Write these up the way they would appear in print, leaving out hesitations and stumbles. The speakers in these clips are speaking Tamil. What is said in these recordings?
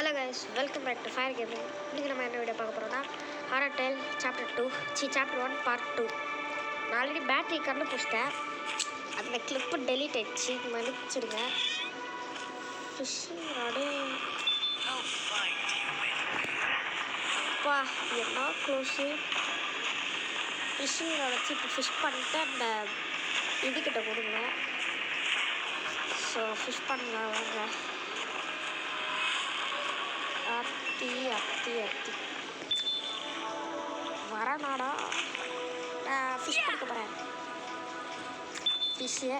Hello guys, welcome back to fire gaming. இன்றைக்கி நம்ம என்ன வீடியோ பார்க்க போகிறோம்னா ஹாரர் டேல் சாப்டர் 1 பார்ட் 2. நான் ஆல்ரெடி பேட்டரி கண்டுபிடிச்சிட்டேன். அந்த கிளிப்பு டெலீட் ஆயிடுச்சு, மன்னிச்சிடுங்க. ஃபிஷ்ஷிங் ராடு அப்பா என்ன க்ளோஸு. ஃபிஷ்ஷிங் ராட் வச்சு இப்போ ஃபிஷ் பண்ணிட்டு அந்த இதுக்கிட்ட கொடுங்க. ஸோ ஃபிஷ் பண்ணலாம் வாங்க. அத்தி வரநாடா. நான் ஃபிஷ் பிடிக்க போகிறேன். ஃபிஷ்ஷு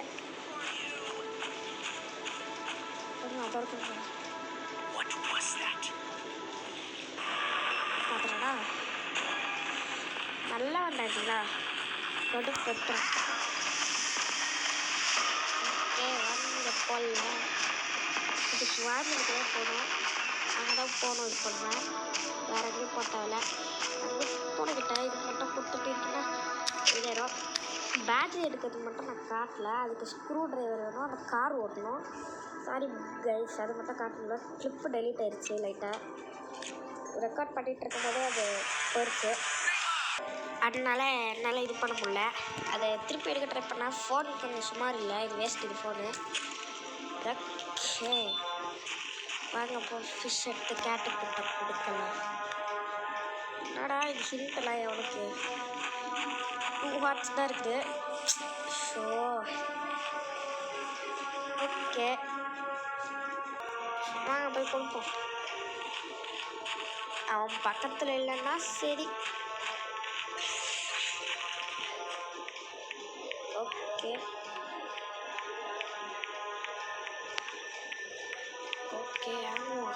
பார்த்துடா. நல்லா வந்தாச்சுங்களா கொண்டு பெற்றுறேன். ஓகே வந்து போடலாம். இது சுவாமிக்கிட்டே போகணும். அங்கே தான் போகணும். இது பண்ணுவேன். வேறு எங்கேயும் போட்டாவில்ல. அங்கே போனக்கிட்ட இது மட்டும் கொடுத்துட்டு இருக்குன்னா இதாயிரும். பேட்ரி எடுக்கிறதுக்கு மட்டும் நான் காட்டல. அதுக்கு ஸ்க்ரூ ட்ரைவர் வேணும். அந்த கார் ஓட்டணும். சாரி கைஸ், அது மட்டும் காட்டல. கிளிப்பு டெலீட் ஆயிடுச்சு. லைட்டாக ரெக்கார்ட் பண்ணிகிட்டு இருக்கும்போதே அது போயிடுச்சு. அதனால என்னால் இது பண்ண முடியல. அதை திருப்பி எடுக்க ட்ரை பண்ணால் ஃபோன் கொஞ்சம் சுமார் இல்லை. இது வேஸ்ட். இது ஃபோனு. ஓகே வாங்க போ. ஃபிஷ் எடுத்து கேட்டுக்கிட்ட கொடுக்கலாம். என்னடா இது ஹிண்ட்டெல்லாம் எவனுக்கு 2 ஹார்ட்ஸ் தான் இருக்குது. ஸோ ஓகே வாங்க போய் கொடுப்போம். அவன் பக்கத்தில் இல்லைன்னா சரி. ஓகே ஓகே ஆமாம்.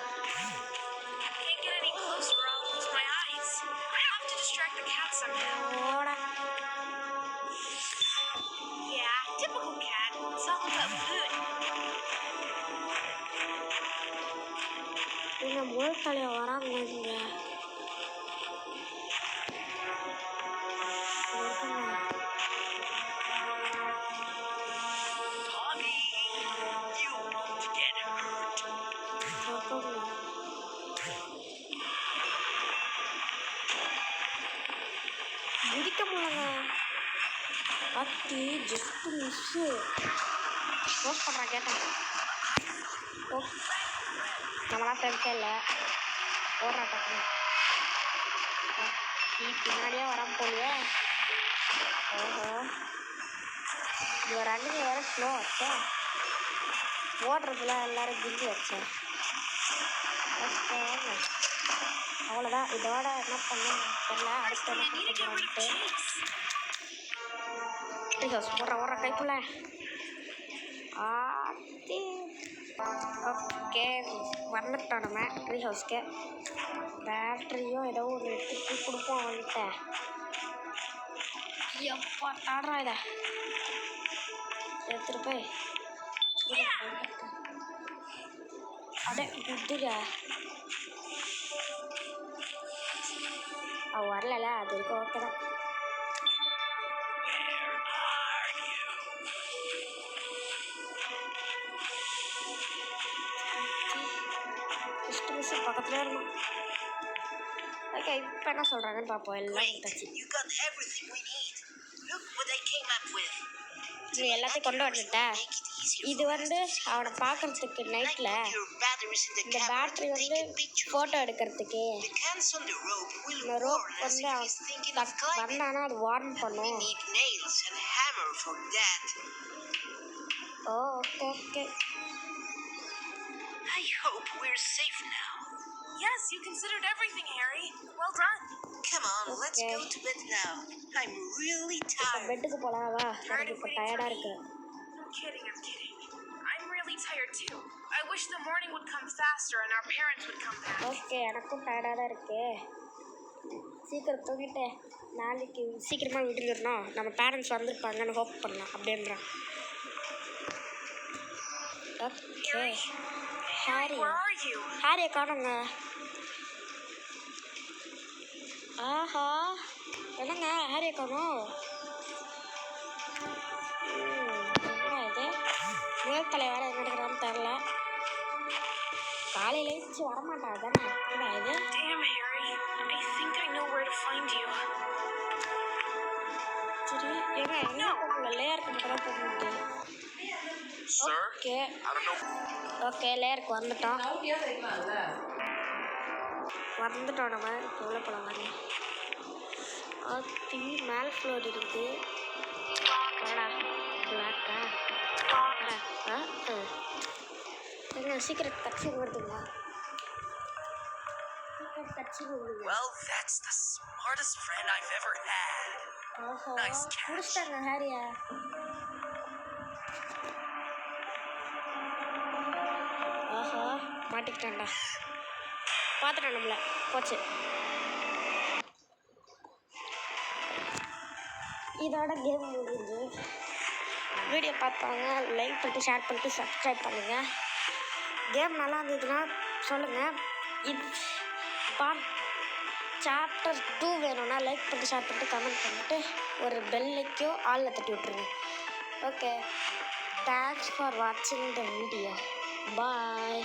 நீங்கள் முதல் தலையை வராங்க. நீங்கள் முடிக்க முடியலங்க. பத்தி ஜஸ்ட் மிஸ்ஸு போஸ்ட் பண்ணுறான். கேட்டேன். ஓ நம்மளாம் ஃப்ரெண்ட்ஸே இல்லை. ஓடுறா டக்குனு. பின்னாடியே வராமல் போலியே. ஓஹோ இது ரன்னிங் வேறு ஸ்லோ ஆச்சே. ஓடுறதுல எல்லோரும் கிண்டி வச்சேன். ஓகே அவ்வளோதான். இதோட என்ன பண்ணணும் தெரியல. அடுத்த வந்துட்டு ஓடுற கைக்குள்ள ஆத்தி. ஓகே வந்துட்டோம் நம்ம ட்ரீ ஹவுஸ்க்கு. பேட்ரியும் ஏதோ ஒன்று எடுத்துட்டு கொடுப்போம் வந்துட்டு. எப்பா தாடுறா இதை எடுத்துகிட்டு போய் அப்படியே குத்துங்க. அவள் வரல. அது வரைக்கும் ஓகே தான். பக்கத்துல இருக்கணும். ஓகே இப்போ என்ன சொல்கிறாங்கன்னு பார்ப்போம். எல்லாம் இது எல்லாத்தையும் கொண்டு வந்துட்டேன். இது வந்து அவனை பார்க்கறதுக்கு நைட்டில் இந்த பேட்ரி வந்து ஃபோட்டோ எடுக்கிறதுக்கு இந்த ரோப் வந்து அவன் வந்தானா அது வார்ன் பண்ணும். Oh okay okay. I hope we're safe now. Yes, you considered everything, Harry. Well done. Come on, let's go to bed now. I'm really tired. பெட்டுக்கு போலாம் வா. எனக்கு இப்போ டயர்டா இருக்கு. I'm kidding. I'm really tired too. I wish the morning would come faster and our parents would come back. Okay எனக்கும் டயர்டா தான் இருக்கு. சீக்கிரம் தூங்கிட்டு நாளைக்கு சீக்கிரமாக விட்டுருந்தோம். நம்ம பேரண்ட்ஸ் வந்திருப்பாங்கன்னு ஹோப் பண்ணலாம் அப்படின்றான். ஓகே ஹாரியை காணுங்க. ஆஹா என்னங்க ஹாரியை காணும். என்ன இது முதல் தலைவர் என்ன எடுக்கிறான்னு தெரில. காலையில எழுந்துச்சு வரமாட்டா தானே என்ன இது Damn, Harry. I think I know where to find you. சரி ஏங்க எங்கே போகல லேயருக்கு மட்டும் தான் போக முடியும் Sir? Okay I don't know. Okay லேயருக்கு வந்துட்டோம் நம்ம இப்போ உள்ள போகலாம் வரலாம் ஆத்தி மேல் ஃப்ளோர் இருக்குது வாடா பிளாக்கா என்ன சீக்கிரம் கட்சி வருதுங்களா சீக்கிரம் கட்சி வருதுங்க Well, that's the smartest friend I've ever had. ஓஹோ Nice catch. முடிச்சிட்டாங்க ஹாரியா ஓஹோ மாட்டிக்கிட்டான்டா பார்த்துட்டான் நம்மள போச்சு இதோட கேம் முடிஞ்சு வீடியோ பார்த்தாங்க லைக் பண்ணிட்டு ஷேர் பண்ணிட்டு சப்ஸ்கிரைப் பண்ணுங்கள் கேம் நல்லா இருந்ததுன்னா சொல்லுங்கள் இது சாப்டர் 2 வேணும்னா லைக் பண்ணிட்டு ஷேர் பண்ணிட்டு கமெண்ட் பண்ணிட்டு ஒரு பெல்லைக்கும் ஆளில் தட்டி விட்ருங்க ஓகே தேங்க்ஸ் ஃபார் வாட்சிங் த வீடியோ பாய்